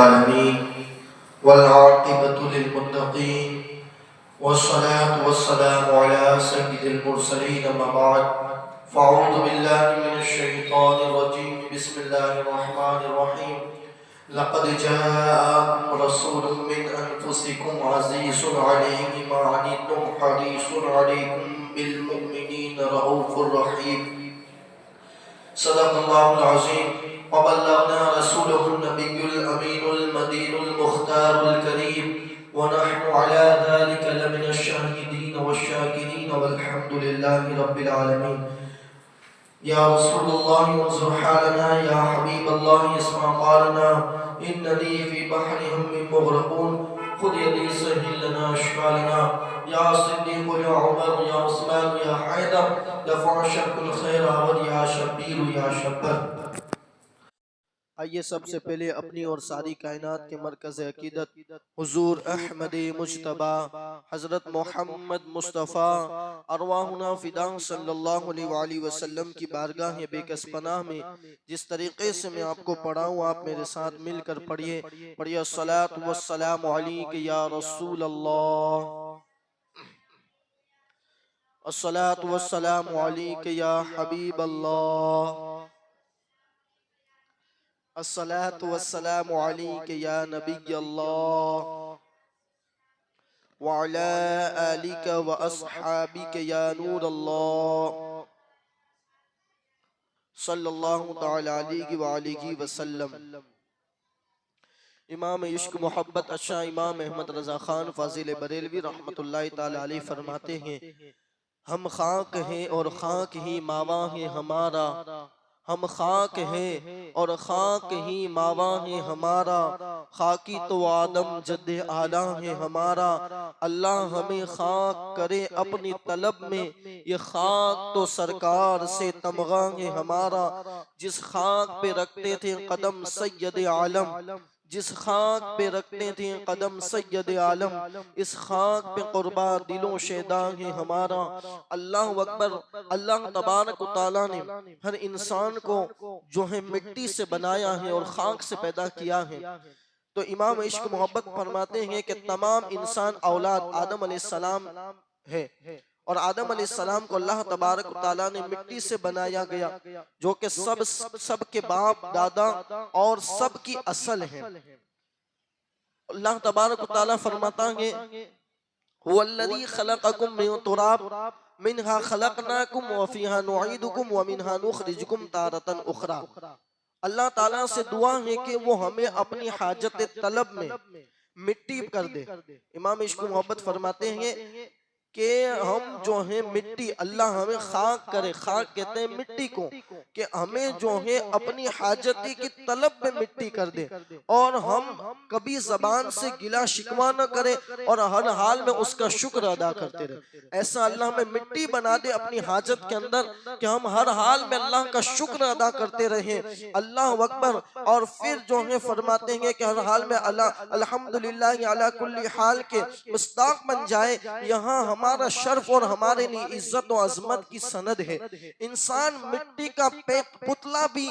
العالمين والعاقبة للمتقين والصلاة والسلام على سيد المرسلين أما بعد فأعوذ بالله من الشيطان الرجيم بسم الله الرحمن الرحيم لقد جاءكم رسول من أنفسكم عزيز عليه ما عنتم حريص عليكم بالمؤمنين رؤوف رحيم صدق الله العظيم وبلغنا رسوله النبي الأمين المدين المختار الكريم ونحن على ذلك لمن الشاهدين والشاكرين والحمد لله رب العالمين يا رسول الله انظر حالنا يا حبيب الله اسمع قالنا إنني في بحر هم مغرقون خذ يدي سهل لنا أشكالنا يا صديق يا عمر يا عثمان يا حيدر دفع شرك الخير يا شبير يا شبر. آئیے سب سے پہلے اپنی اور ساری کائنات کے مرکز عقیدت حضور احمد مجتبی حضرت محمد مصطفیٰ ارواحنا فدا صلی اللہ علیہ وآلہ وسلم کی بارگاہ بے کس پناہ میں جس طریقے سے میں آپ کو پڑھاؤں آپ میرے ساتھ مل کر پڑھیے الصلاۃ والسلام علیک یا رسول اللہ، الصلاۃ والسلام علیک یا حبیب اللہ، الصلاۃ والسلام علیک یا نبی اللہ وعلی آلک واصحابک یا نور اللہ صلی اللہ تعالی علیہ وآلہ وسلم. امام عشق محبت اشاں امام احمد رضا خان فاضل بریلوی رحمت اللہ تعالی علیہ فرماتے ہیں ہم خاک ہیں اور خاک ہی ماواں ہے ہمارا، ہم خاک ہیں اور خاک ہی ماواں ہے ہمارا، خاکی تو آدم جد اعلیٰ ہے ہمارا، اللہ ہمیں خاک کرے اپنی طلب میں، یہ خاک تو سرکار سے تمغہ ہے ہمارا، جس خاک پہ رکھتے تھے قدم سید عالم، جس خاک پہ رکھتے تھے قدم سید عالم، اس خاک پہ قربان دلوں شیدا ہے ہمارا. اللہ اکبر. اللہ تبارک و تعالیٰ نے ہر انسان کو جو ہے مٹی سے بنایا ہے اور خاک سے پیدا کیا ہے. تو امام عشق محبت فرماتے ہیں کہ تمام انسان اولاد آدم علیہ السلام ہے اور آدم علیہ السلام کو اللہ تبارک و تعالیٰ نے مٹی سے بنایا گیا جو کہ سب کے باپ دادا اور سب کی اصل ہے. اللہ تبارک و تعالیٰ فرماتا ہے هو الذی خلقکم من تراب منها خلقناکم وفیہا نعیدکم ومنها نخرجکم تارة اخرى. اللہ تعالیٰ سے دعا ہے کہ وہ ہمیں اپنی حاجت طلب میں مٹی کر دے. امام عشق محبت فرماتے ہیں کہ ہم جو ہیں مٹی، اللہ ہمیں خاک کرے، خاک کہتے ہیں مٹی کو، کہ ہمیں جو ہے اپنی حاجتی کی طلب میں مٹی کر دے اور ہم کبھی زبان سے گلا شکوہ نہ کرے اور ہر حال میں اس کا شکر ادا کرتے رہے. ایسا اللہ ہمیں مٹی بنا دے اپنی حاجت کے اندر کہ ہم ہر حال میں اللہ کا شکر ادا کرتے رہیں. اللہ اکبر. اور پھر جو ہے فرماتے ہیں کہ ہر حال میں الحمدللہ علی کل حال کے مصداق بن جائے. یہاں ہمارا شرف اور ہمارے لیے عزت و عظمت کی سند ہے. انسان مٹی کا پتلا بھی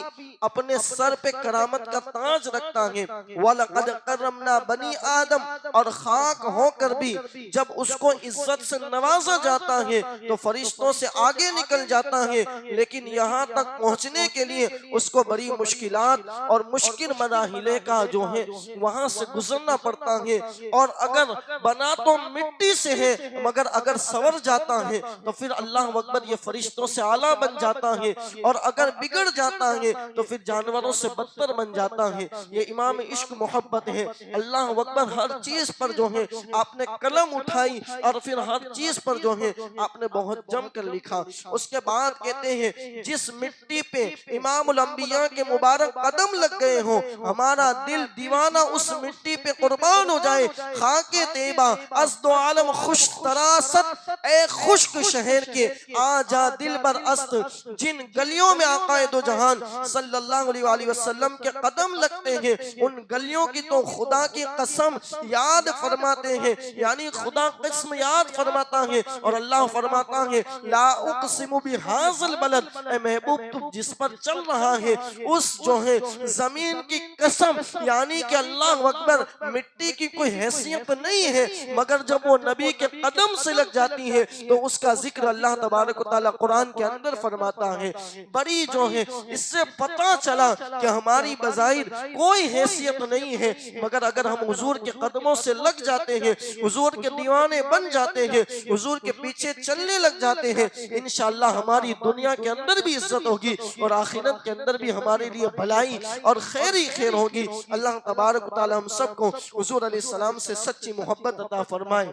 اپنے سر پہ کرامت کا تاج رکھتا ہے. وَلَقَدْ قَرَّمْنَا بَنِي آدم. اور خاک ہو کر بھی جب اس کو عزت سے نوازا جاتا ہے تو فرشتوں سے آگے نکل جاتا ہے، لیکن یہاں تک پہنچنے کے لیے اس کو بڑی مشکلات اور مشکل مراحلے کا جو ہے وہاں سے گزرنا پڑتا ہے. اور اگر بنا تو مٹی سے ہے مگر اگر سور جاتا ہے تو پھر اللہ اکبر یہ فرشتوں سے اعلیٰ بن جاتا ہے، اور اگر بگڑ جاتا ہے تو پھر جانوروں سے بدتر بن جاتا ہے. یہ امام عشق محبت ہے. اللہ اکبر. ہر چیز پر جو ہے آپ نے قلم اٹھائی اور پھر ہر چیز پر جو ہے آپ نے بہت جم کر لکھا. اس کے بعد کہتے ہیں جس مٹی پہ امام الانبیاء کے مبارک قدم لگ گئے ہوں ہمارا دل دیوانہ اس مٹی پہ قربان ہو جائے. خاک طیبہ از دو عالم خوش تراس وراثت اے خشک شہر کے آ جا دل بر است، جن گلیوں میں آقا دو جہان صلی اللہ علیہ وآلہ وسلم کے قدم لگتے ہیں ان گلیوں کی تو خدا کی قسم یاد فرماتے ہیں، یعنی خدا قسم یاد فرماتا ہے اور اللہ فرماتا ہے لا اقسم بہذا البلد، اے محبوب تو جس پر چل رہا ہے اس جو ہے زمین کی قسم، یعنی کہ اللہ اکبر مٹی کی کوئی حیثیت نہیں ہے مگر جب وہ نبی کے قدم سے لگ جاتی ہے تو اس کا ذکر اللہ تبارک و تعالی قرآن کے اندر فرماتا ہے۔ بڑی جو ہے اس سے پتہ چلا کہ ہماری بظاہر کوئی حیثیت نہیں ہے مگر اگر ہم حضور کے قدموں سے لگ جاتے ہیں، حضور کے دیوانے بن جاتے ہیں، حضور کے پیچھے چلنے لگ جاتے ہیں، انشاءاللہ ہماری دنیا کے اندر بھی عزت ہوگی اور آخرت کے اندر بھی ہمارے لیے بھلائی اور خیر ہی خیر ہوگی۔ اللہ تبارک و تعالی ہم سب کو حضور علیہ السلام سے سچی محبت عطا فرمائے۔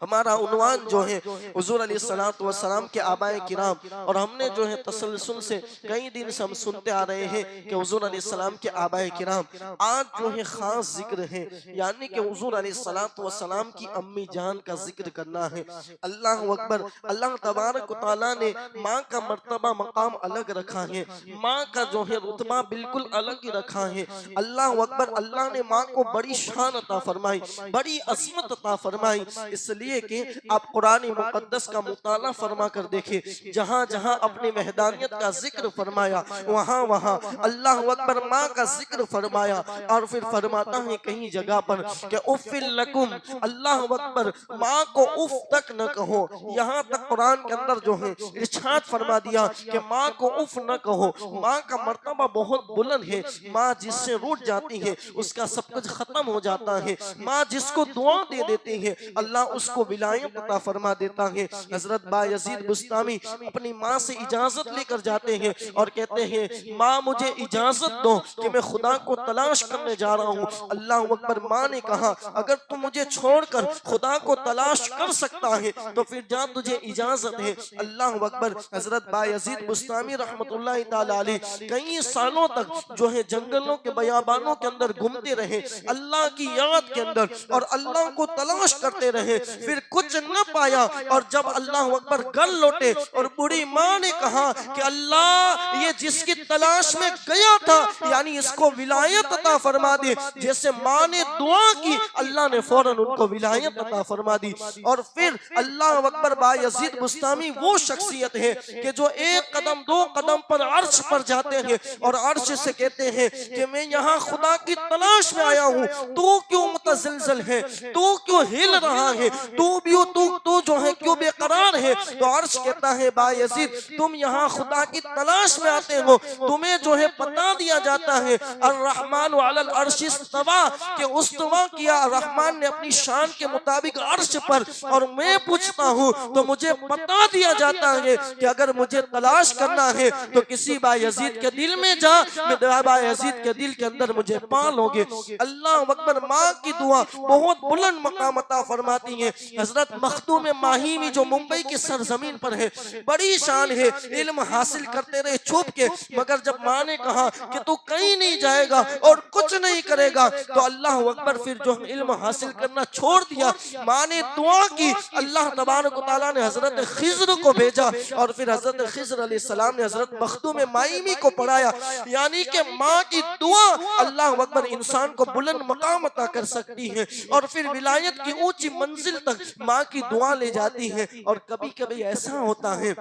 ہمارا عنوان جو ہے حضور علیہ السلام کے آبائے کرام، اور ہم نے جو ہے تسلسل سے کئی دن سے ہم سنتے آ رہے ہیں کہ حضور علیہ السلام کے آبائے کرام، آج جو ہے خاص ذکر ہے، یعنی کہ حضور علیہ السلام کی امی جان کا ذکر کرنا ہے۔ اللہ اکبر، اللہ تبارک و تعالیٰ نے ماں کا مرتبہ مقام الگ رکھا ہے، ماں کا جو ہے رتبہ بالکل الگ ہی رکھا ہے۔ اللہ اکبر، اللہ نے ماں کو بڑی شان عطا فرمائی، بڑی عظمت عطا فرمائی، اس لیے کہ آپ قرآن مقدس کا مطالعہ فرما کر دیکھیں، جہاں جہاں اپنی وحدانیت کا ذکر فرمایا وہاں وہاں اللہ اکبر ماں کا ذکر فرمایا، اور پھر فرماتا ہے کہیں جگہ پر کہ اُفٍ لَکُمْ، اللہ اکبر ماں کو اف تک نہ کہو، یہاں تک قرآن کے اندر جو ہے ارشاد فرما دیا کہ ماں کو اف نہ کہو۔ ماں کا مرتبہ بہت بلند ہے، ماں جس سے روٹ جاتی ہے اس کا سب کچھ ختم ہو جاتا ہے، ماں جس کو دعا دے دیتی ہے اللہ اس کو ولایت عطا فرما دیتا ہے۔ حضرت بایزید بستامی اپنی ماں سے اجازت لے کر جاتے ہیں اور کہتے ہیں ماں مجھے اجازت دو کہ میں خدا کو تلاش کرنے جا رہا ہوں۔ اللہ اکبر، ماں نے کہا اگر تم مجھے چھوڑ کر خدا کو تلاش کر سکتا ہے تو پھر جا تجھے اجازت ہے۔ اللہ اکبر، حضرت بایزید بستامی رحمت اللہ تعالی علیہ کئی سالوں تک جو ہے جنگلوں کے بیابانوں کے اندر گھومتے رہے، اللہ کی یاد کے اندر اور اللہ کو تلاش کرتے رہے، پھر کچھ نہ پایا، اور جب اللہ اکبر گھر لوٹے اور بڑی ماں نے کہا کہ اللہ یہ جس کی تلاش میں گیا تھا یعنی اس کو ولایت عطا فرما دے، جیسے ماں نے دعا کی اللہ نے فوراً ان کو ولایت عطا فرما دی۔ اور پھر اللہ اکبر، بایزید بستامی وہ شخصیت ہے کہ جو ایک قدم دو قدم پر عرش پر جاتے ہیں اور عرش سے کہتے ہیں کہ میں یہاں خدا کی تلاش میں آیا ہوں، تو کیوں متزلزل ہے، تو کیوں ہل رہا ہے، تو جو ہے کیوں بے قرار ہے؟ تو عرش کہتا ہے بایزید تم یہاں خدا کی تلاش میں آتے ہو، تمہیں جو ہے بتا دیا جاتا ہے الرحمن علی العرش استویٰ، کہ استوا کیا رحمان نے اپنی شان کے مطابق عرش پر، اور میں پوچھتا ہوں تو مجھے بتا دیا جاتا ہے کہ اگر مجھے تلاش کرنا ہے تو کسی بایزید کے دل میں جا، میں بایزید کے دل کے اندر مجھے پالو گے۔ اللہ اکبر، ماں کی دعا بہت بلند مقام عطا فرماتی ہے۔ حضرت مخدوم ماہیمی جو ممبئی کی سرزمین پر ہے، بڑی شان ہے، علم حاصل کرتے رہے چھپ کے، مگر جب ماں نے کہا کہ تو کہیں نہیں جائے گا اور کچھ نہیں کرے گا تو اللہ اکبر پھر جو علم حاصل کرنا چھوڑ دیا۔ ماں نے دعا کی، اللہ تبارک و تعالیٰ نے حضرت خضر کو بھیجا، اور پھر حضرت خضر علیہ السلام نے حضرت مخدوم ماہیمی کو پڑھایا، یعنی کہ ماں کی دعا اللہ اکبر انسان کو بلند مقام عطا کر سکتی ہے، اور پھر ولایت کی اونچی منزل تک ماں کی دعا لے جاتی ہے۔ اور کبھی کبھی ایسا ہوتا ہے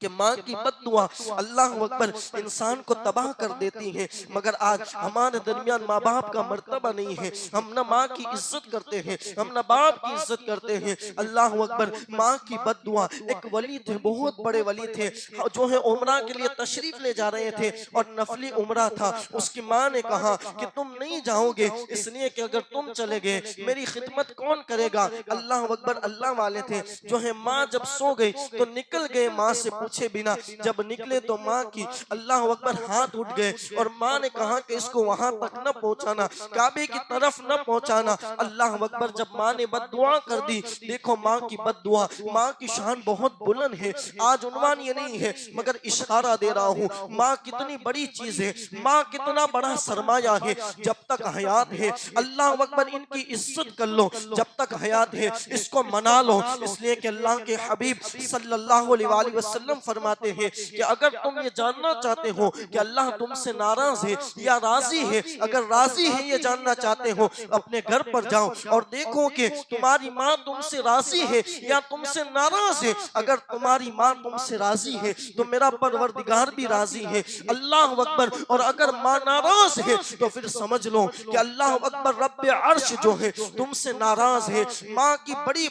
کہ ماں کی بد دعا اللہ اکبر انسان کو تباہ کر دیتی ہے، مگر آج ہمارے درمیان ماں باپ کا مرتبہ نہیں ہے، ہم نہ ماں کی عزت کرتے ہیں، ہم نہ باپ کی عزت کرتے ہیں۔ اللہ اکبر، ماں کی بد دعا، ایک ولی تھے، بہت بڑے ولی تھے، جو ہے عمرہ کے لیے تشریف لے جا رہے تھے اور نفلی عمرہ تھا۔ اس کی ماں نے کہا کہ تم نہیں جاؤ گے، اس لیے کہ اگر تم چلے گئے میری خدمت کون کرے گا؟ اللہ اکبر، اللہ والے تھے جو ہے ماں جب سو گئی تو نکل گئے، ماں سے پوچھے بنا جب نکلے تو ماں کی اللہ اکبر ہاتھ اٹھ گئے اور ماں نے کہا کہ اس کو وہاں تک نہ پہنچانا، کعبے کی طرف نہ پہنچانا۔ اللہ اکبر جب ماں نے بد دعا کر دی، دیکھو ماں کی بد دعا، ماں کی شان بہت بلند ہے، آج عنوان یہ نہیں ہے مگر اشارہ دے رہا ہوں ماں کتنی بڑی چیز ہے، ماں کتنا بڑا سرمایہ ہے۔ جب تک حیات ہے اللہ اکبر ان کی عزت کر لو، جب تک حیات ہے اس کو منا لو، اس لیے کہ اللہ کے حبیب صلی اللہ علیہ وآلہ وسلم فرماتے ہیں کہ اگر تم یہ جاننا چاہتے ہو کہ اللہ تم سے ناراض ہے یا راضی ہے، اگر راضی ہے یہ جاننا چاہتے ہو اپنے گھر پر جاؤ اور دیکھو کہ تمہاری ماں تم سے راضی ہے یا تم سے ناراض ہے۔ اگر تمہاری ماں تم سے راضی ہے تو میرا پروردگار بھی راضی ہے، اللہ اکبر، اور اگر ماں ناراض ہے تو پھر سمجھ لو کہ اللہ اکبر رب عرش جو ہے تم سے ناراض ہے۔ ماں کی بڑی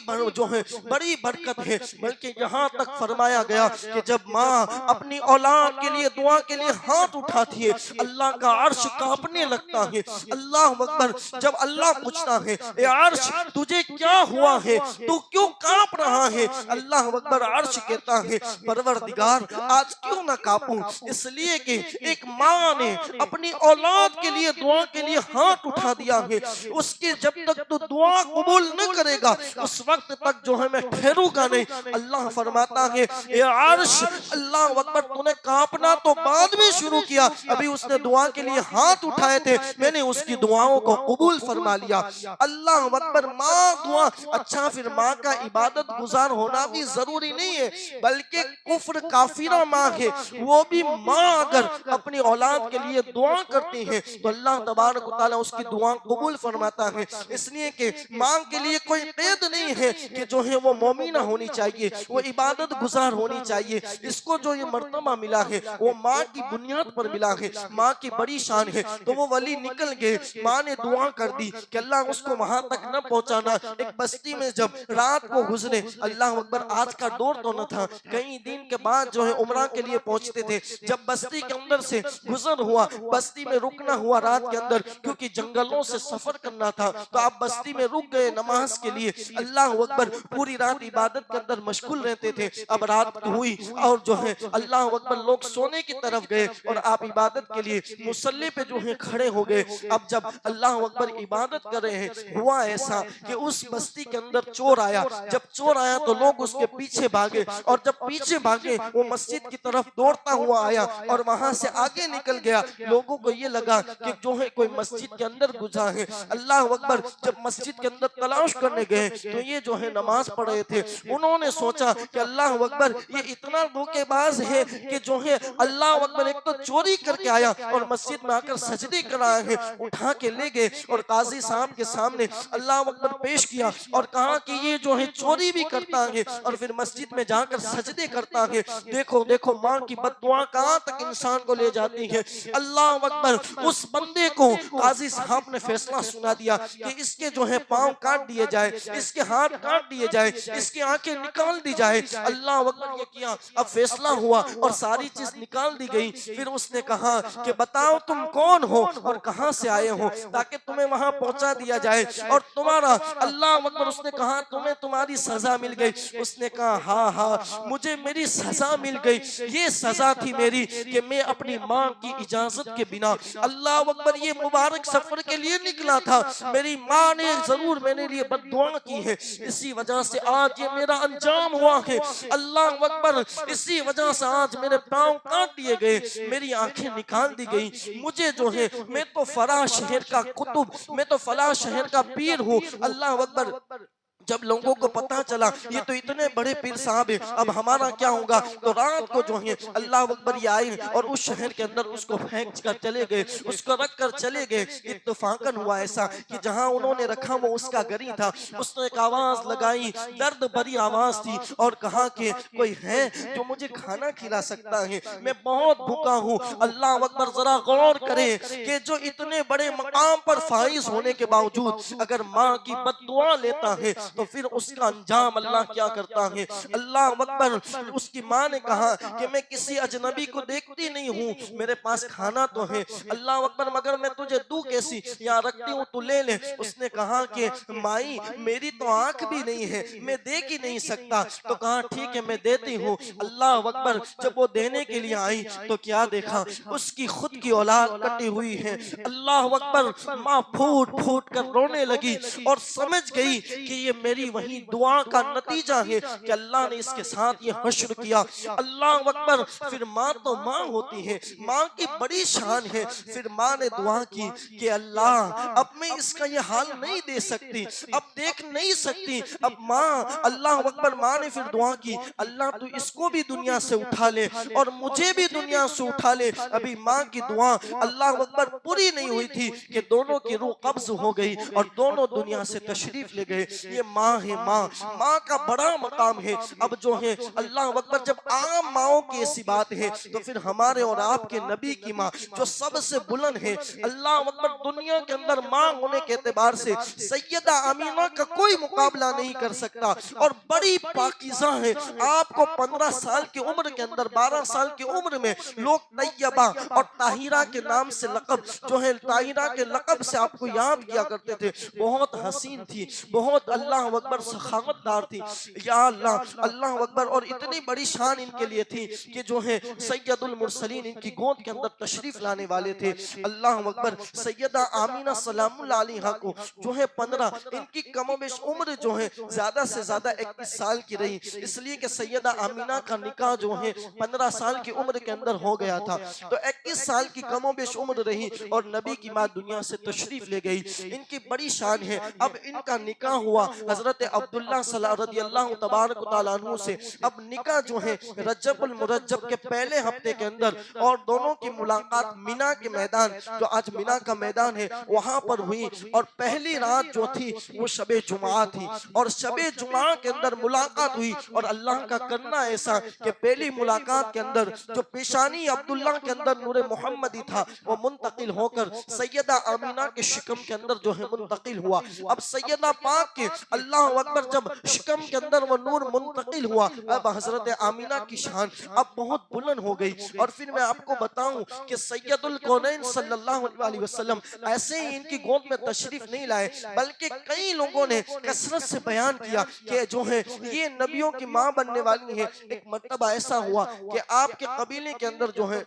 برکت ہے، بلکہ یہاں تک فرمایا گیا کہ جب ماں اپنی اولاد کے لیے دعا کے لیے ہاتھ اٹھاتی ہے اللہ کا عرش کانپنے لگتا ہے۔ اللہ اکبر، جب اللہ پوچھتا ہے اے عرش تجھے کیا ہوا ہے، تو کیوں کانپ رہا ہے، اللہ اکبر عرش کہتا ہے پروردگار آج کیوں نہ کانپوں، اس لیے کہ ایک ماں نے اپنی اولاد کے لیے دعا کے لیے ہاتھ اٹھا دیا ہے، اس کی جب تک تو دعا قبول نہ کرے گا اس وقت تک جو ہے میں ٹھہروں گا نہیں۔ اللہ فرماتا ہے اے عرش، اللہ اکبر تو نے کانپنا تو بعد میں شروع کیا، ابھی اس نے دعا کے لیے ہاتھ اٹھائے تھے، میں نے اس کی دعاؤں کو قبول فرما لیا۔ اللہ اکبر، ماں دعا، اچھا پھر ماں کا عبادت گزار ہونا بھی ضروری نہیں ہے، بلکہ کفر کافرہ ماں ہے، وہ بھی ماں اگر اپنی اولاد کے لیے دعا کرتی ہے تو اللہ تبارک و تعالیٰ اس کی دعا قبول فرماتا ہے۔ اس لیے کہ ماں کے لیے کوئی قید نہیں ہے کہ جو ہے وہ مومنہ ہونی چاہیے، وہ عبادت گزار ہونی چاہیے، اس کو جو یہ مرتبہ ملا ہے وہ ماں کی بنیاد پر ملا ہے، ماں کی بڑی شان ہے۔ تو وہ ولی نکل گئے، ماں نے دعا کر دی کہ اللہ اس کو وہاں تک نہ پہنچانا۔ ایک بستی میں جب رات کو گزرے، اللہ اکبر، آج کا دور تو نہ تھا، کئی دن کے بعد جو ہے عمرہ کے لیے پہنچتے تھے، جب بستی کے اندر سے گزر ہوا، بستی میں رکنا ہوا رات کے اندر، کیونکہ جنگلوں سے سفر کرنا تھا تو آپ بستی میں رک گئے نماز کے لیے۔ اللہ اکبر، پوری رات عبادت کے اندر مشغول رہتے تھے، اب رات ہوئی اور جو ہے اللہ اکبر لوگ سونے کی طرف گئے اور آپ عبادت کے لیے مصلی پہ جو ہے کھڑے ہو گئے۔ اب جب اللہ اکبر عبادت کر رہے ہیں، ہوا ایسا کہ اس بستی کے اندر چور آیا، جب چور آیا تو لوگ اس کے پیچھے بھاگے، اور جب پیچھے بھاگے وہ مسجد کی طرف دوڑتا ہوا آیا اور وہاں سے آگے نکل گیا۔ لوگوں کو یہ لگا کہ جو ہے کوئی مسجد کے اندر گزرا ہے۔ اللہ اکبر، جب مسجد کے اندر تلاش کرنے گئے تو یہ جو ہے نماز پڑھ رہے تھے، انہوں نے سوچا کہ اللہ اکبر یہ اتنا دھوکے باز ہے کہ جو ہے اللہ اکبر ایک تو چوری کر کے آیا اور مسجد میں آ کر سجدے کرائے ہیں، اٹھا کے لے گئے اور قاضی صاحب کے سامنے اللہ اکبر پیش کیا اور کہا کہ یہ جو ہے چوری بھی کرتا ہے اور پھر مسجد میں جا کر سجدے کرتا ہے۔ دیکھو دیکھو ماں کی بد دعا کہاں تک انسان کو لے جاتی ہے۔ اللہ اکبر، اس بندے کو قاضی صاحب نے فیصلہ سنا دیا کہ اس کے جو ہے پاؤں کاٹ دیے جائے، اس کے ہاتھ کاٹ دیے جائے، اس کی آنکھیں نکال دی جائے۔ اللہ اکبر یہ کیا، اب فیصلہ ہوا اور ساری چیز نکال دی گئی۔ پھر اس نے کہا کہ بتاؤ تم کون ہو اور کہاں سے آئے ہو تاکہ تمہیں وہاں پہنچا دیا جائے اور تمہارا اللہ اکبر، اس نے کہا تمہیں تمہاری سزا مل گئی۔ اس نے کہا ہاں ہاں مجھے میری سزا مل گئی، یہ سزا تھی میری کہ میں اپنی ماں کی اجازت کے بنا اللہ اکبر یہ مبارک سفر کے لیے نکلا تھا، میری ماں نے ضرور میرے لیے بد دعا کی ہے، اسی وجہ سے آج یہ میرا انجام ہوا ہے۔ اللہ اکبر، اسی وجہ سے آج میرے پاؤں کاٹ دیے گئے، میری آنکھیں نکال دی گئی، مجھے جو ہے میں تو فلاں شہر کا قطب، میں تو فلاں شہر کا پیر ہوں۔ اللہ اکبر، جب لوگوں کو پتا چلا یہ تو اتنے بڑے پیر صاحب ہیں، اب ہمارا کیا ہوگا، تو رات کو جو ہے اللہ اکبر یہ آئے اور اس شہر کے اندر اس کو پھینک کر چلے گئے، اس کو رکھ کر چلے گئے۔ اتفاقاً ہوا ایسا کہ جہاں انہوں نے رکھا وہ اس کا گھر تھا، اس نے ایک آواز لگائی، درد بھری آواز تھی، اور کہا کہ کوئی ہے جو مجھے کھانا کھلا سکتا ہے، میں بہت بھوکا ہوں۔ اللہ اکبر، ذرا غور کریں کہ جو اتنے بڑے مقام پر فائز ہونے کے باوجود اگر ماں کی بد دعا لیتا ہے تو پھر اس کا انجام اللہ کیا کرتا ہے؟ اللہ اکبر، اس کی ماں نے کہا کہ میں کسی اجنبی کو دیکھتی نہیں ہوں، میرے پاس کھانا تو ہے، اللہ اکبر، مگر میں تجھے دوں کیسی؟ یا رکھتی ہوں تو لے لے۔ اس نے کہا کہ مائی میری تو آنکھ بھی نہیں ہے، میں دیکھ ہی نہیں سکتا۔ تو کہا ٹھیک ہے میں دیتی ہوں۔ اللہ اکبر، جب وہ دینے کے لیے آئی تو کیا دیکھا؟ اس کی خود کی اولاد کٹی ہوئی ہے۔ اللہ اکبر، ماں پھوٹ پھوٹ کر رونے لگی اور سمجھ گئی کہ یہ میری وہی دعا کا نتیجہ ہے کہ اللہ نے اس کے ساتھ یہ حشر کیا۔ اللہ اکبر، پھر ماں تو ماں ہوتی ہے، ماں کی بڑی شان ہے۔ پھر ماں نے دعا کی کہ اللہ اب میں اس کا یہ حال نہیں دے سکتی، اب دیکھ نہیں سکتی، اب ماں، اللہ اکبر، ماں نے پھر دعا کی اللہ تو اس کو بھی دنیا سے اٹھا لے اور مجھے بھی دنیا سے اٹھا لے۔ ابھی ماں کی دعا اللہ اکبر پوری نہیں ہوئی تھی کہ دونوں کی روح قبض ہو گئی اور دونوں دنیا سے تشریف لے گئے۔ یہ ماں ہے، ماں کا بڑا مقام ہے۔ اب جو ہے اللہ اکبر، جب عام ماؤں کی ایسی بات ہے تو پھر ہمارے اور آپ کے نبی کی ماں جو سب سے بلند ہے، اللہ اکبر، دنیا کے اندر ماں ہونے کے اعتبار سے سیدہ آمینہ کا کوئی مقابلہ نہیں کر سکتا اور بڑی پاکیزہ ہے۔ آپ کو 15 سال کی عمر کے اندر، 12 سال کی عمر میں لوگ طیبہ اور طاہرہ کے نام سے لقب جو ہے، طاہرہ کے لقب سے آپ کو یاد کیا کرتے تھے۔ بہت حسین تھی، بہت اللہ اکبر سخاوت دار تھی، یا اللہ، اللہ اکبر، اور اتنی بڑی شان ان کے لیے تھی کہ جو ہے سید المرسلین ان کی گود کے اندر تشریف لانے والے تھے۔ اللہ اکبر، سیدہ آمینہ سلام اللہ علیہا کو جو ہے 15، ان کی کم و بیش عمر جو ہے زیادہ سے زیادہ 21 سال کی رہی، اس لیے کہ سیدہ آمینہ کا نکاح جو ہے 15 سال کی عمر کے اندر ہو گیا تھا، تو 21 سال کی کم و بیش عمر رہی اور نبی کی ماں دنیا سے تشریف لے گئی۔ ان کی بڑی شان ہے۔ اب ان کا نکاح ہوا حضرت عبداللہ رضی اللہ تبارک و تعالیٰ عنہ سے۔ اب نکاح جو ہے رجب المرجب کے پہلے ہفتے کے اندر، اور دونوں کی ملاقات مینا کے میدان، جو آج مینا کا میدان ہے، وہاں پر ہوئی، اور پہلی رات جو تھی وہ شب جمعہ تھی، اور شب جمعہ کے اندر ملاقات ہوئی، اور اللہ کا کرنا ایسا کہ پہلی ملاقات کے اندر جو پیشانی عبداللہ کے اندر نور محمدی تھا وہ منتقل ہو کر سیدہ آمینہ کے شکم کے اندر جو ہے منتقل ہوا۔ اب سیدہ پاک کے اللہ اکبر جب شکم کے اندر وہ نور منتقل ہوا، اب حضرت آمینہ کی شان اب بہت بلند ہو گئی۔ اور پھر میں آپ کو بتاؤں کہ سید الکونین صلی اللہ علیہ وسلم ایسے ہی ان کی گود میں تشریف نہیں لائے، بلکہ کئی لوگوں نے کثرت سے بیان کیا کہ جو ہے یہ نبیوں کی ماں بننے والی ہے۔ ایک مرتبہ ایسا ہوا کہ آپ کے قبیلے کے اندر جو ہے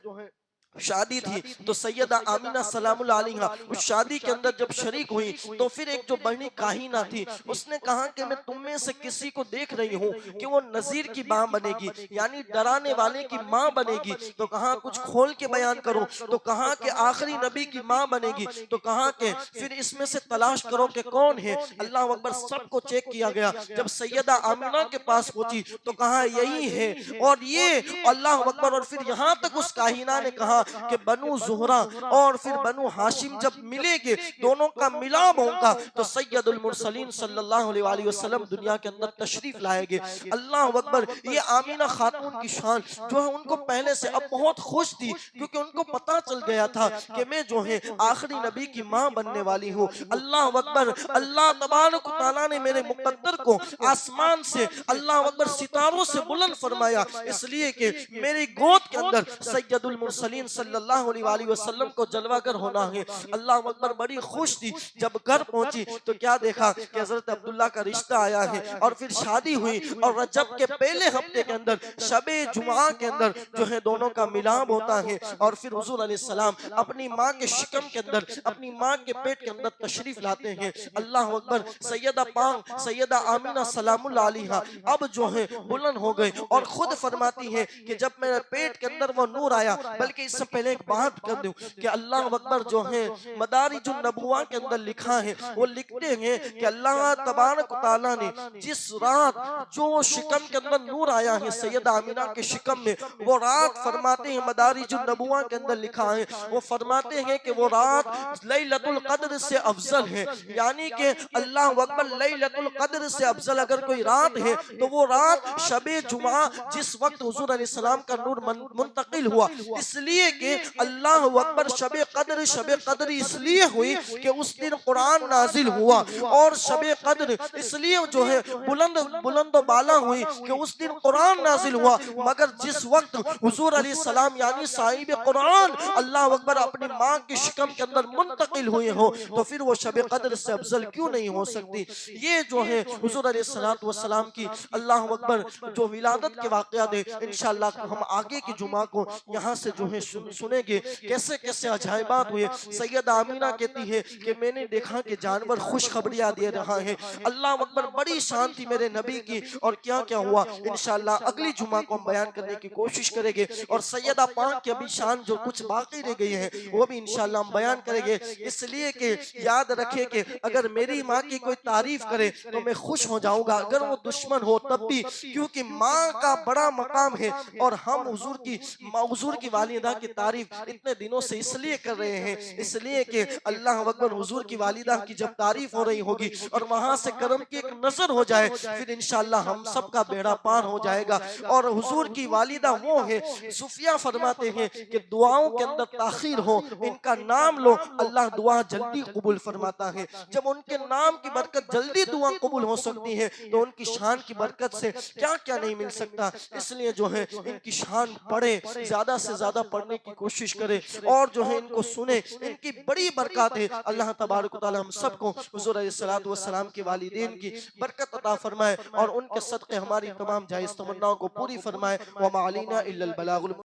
شادی تھی، تو سیدہ آمینہ سلام اللہ علیہا اس شادی کے اندر جب شریک ہوئی تو پھر ایک جو بڑی کاہنہ تھی اس نے کہا کہ میں تم میں سے کسی کو دیکھ رہی ہوں کہ وہ نذیر کی ماں بنے گی، یعنی ڈرانے والے کی ماں بنے گی۔ تو کہا کچھ کھول کے بیان کرو، تو کہا کہ آخری نبی کی ماں بنے گی۔ تو کہا کہ پھر اس میں سے تلاش کرو کہ کون ہے۔ اللہ اکبر، سب کو چیک کیا گیا، جب سیدہ آمینہ کے پاس پہنچی تو کہا یہی ہے، اور یہ اللہ اکبر، اور پھر یہاں تک اس کاہنہ نے کہا کہ بنو زہرہ اور پھر بنو ہاشم جب ملے گے، دونوں کا ملاب ہوگا تو سید المرسلین صلی اللہ علیہ وسلم دنیا کے اندر تشریف لائے گے۔ اللہ اکبر، یہ آمینہ خاتون کی شان جو ہے ان کو پہلے سے اب بہت خوش تھی، کیونکہ ان کو پتا چل گیا تھا کہ میں جو ہے آخری نبی کی ماں بننے والی ہوں۔ اللہ اکبر، اللہ تبارک و تعالیٰ نے میرے مقدر کو آسمان سے اللہ اکبر ستاروں سے بلند فرمایا، اس لیے کہ میری گود کے اندر سید المرسلین صلی اللہ علیہ وسلم کو جلوہ گر ہونا ہے۔ اللہ اکبر، بڑی خوش تھی۔ جب گھر پہنچی تو کیا دیکھا کہ حضرت عبداللہ کا رشتہ آیا ہے، اور پھر شادی ہوئی، اور رجب کے پہلے ہفتے کے اندر شب جمعہ کے اندر جو ہے دونوں کا ملاب ہوتا ہے، اور پھر حضور علیہ السلام اپنی ماں کے شکم کے اندر، اپنی ماں کے پیٹ کے اندر تشریف لاتے ہیں۔ اللہ اکبر، سیدہ پاک سیدہ آمینہ سلام اللہ علیہا اب جو ہے بلند ہو گئے، اور خود فرماتی ہیں کہ جب میرے پیٹ کے اندر وہ نور آیا، بلکہ اس سے پہلے ایک بات کر دوں کہ اللہ اکبر جو ہے مدارج النبوہ کے اندر لکھا ہے، وہ لکھتے ہیں کہ اللہ تبارک و تعالیٰ نے جس رات جو شکم کے اندر نور آیا ہے سیدہ آمینہ کے شکم میں، وہ رات فرماتے ہیں مدارج النبوہ کے اندر لکھا ہے، وہ فرماتے ہیں کہ وہ رات لیلۃ القدر سے افضل ہے، یعنی کہ اللہ اکبر لیلۃ القدر سے افضل اگر کوئی رات ہے تو وہ رات شب جمعہ جس وقت حضور علیہ السلام کا نور منتقل ہوا، اس لیے لیے کہ اللہ اکبر شب قدر اس لیے ہوئی کہ اس دن قرآن نازل ہوا، اور شب قدر اس لیے جو ہے بلند و بالا ہوئی کہ اس دن قرآن نازل ہوا۔ مگر جس وقت حضور علیہ السلام یعنی صاحب قرآن اللہ اکبر اپنی ماں کے شکم کے اندر منتقل ہوئے ہو تو پھر وہ شب قدر سے افضل کیوں نہیں ہو سکتی؟ یہ جو ہے حضور علیہ السلام کی اللہ اکبر جو ولادت کے واقعات ہیں، انشاءاللہ ہم آگے کی جمعہ کو یہاں سے جو ہے سنیں گے کیسے کیسے عجائبات ہوئے۔ سیدہ آمینہ کہتی ہے کہ میں نے دیکھا کہ جانور خوشخبریاں دے رہا ہے، اللہ اکبر بڑی شان تھی میرے نبی کی، اور کیا کیا ہوا انشاءاللہ اگلی جمعہ کو ہم بیان کرنے کی کوشش کریں گے، اور سیدہ پاک کی ابھی شان جو کچھ باقی رہ گئی ہے وہ بھی انشاءاللہ ہم بیان کریں گے۔ اس لیے کہ یاد رکھیں کہ اگر میری ماں کی کوئی تعریف کرے تو میں خوش ہو جاؤں گا، اگر وہ دشمن ہو تب بھی، کیونکہ ماں کا بڑا مقام ہے، اور ہم حضور کی والدہ کی تعریف اتنے دنوں سے اس لیے کر رہے ہیں، اس لیے کہ اللہ اکبر حضور کی والدہ کی جب تعریف ہو رہی ہوگی اور وہاں سے کرم کی ایک نظر ہو جائے پھر انشاءاللہ ہم سب کا بیڑا پار ہو جائے گا۔ اور حضور کی والدہ وہ ہے، صوفیہ فرماتے ہیں کہ دعاؤں کے اندر تاخیر ہو، ان کا نام لو اللہ دعا جلدی قبول فرماتا ہے۔ جب ان کے نام کی برکت جلدی دعا قبول ہو سکتی ہے تو ان کی شان کی برکت سے کیا کیا نہیں مل سکتا۔ اس لیے جو ہے ان کی شان پڑھے، زیادہ سے زیادہ پڑھنے کی کوشش کرے، اور جو ہے ان کو سنے، ان کی بڑی برکات ہے۔ اللہ تبارک و تعالی ہم سب کو حضور علیہ السلام کے والدین کی برکت عطا فرمائے، اور ان کے صدقے ہماری تمام جائز تمناؤں کو پوری فرمائے۔ وَمَا عَلَيْنَا إِلَّا الْبَلَاغُ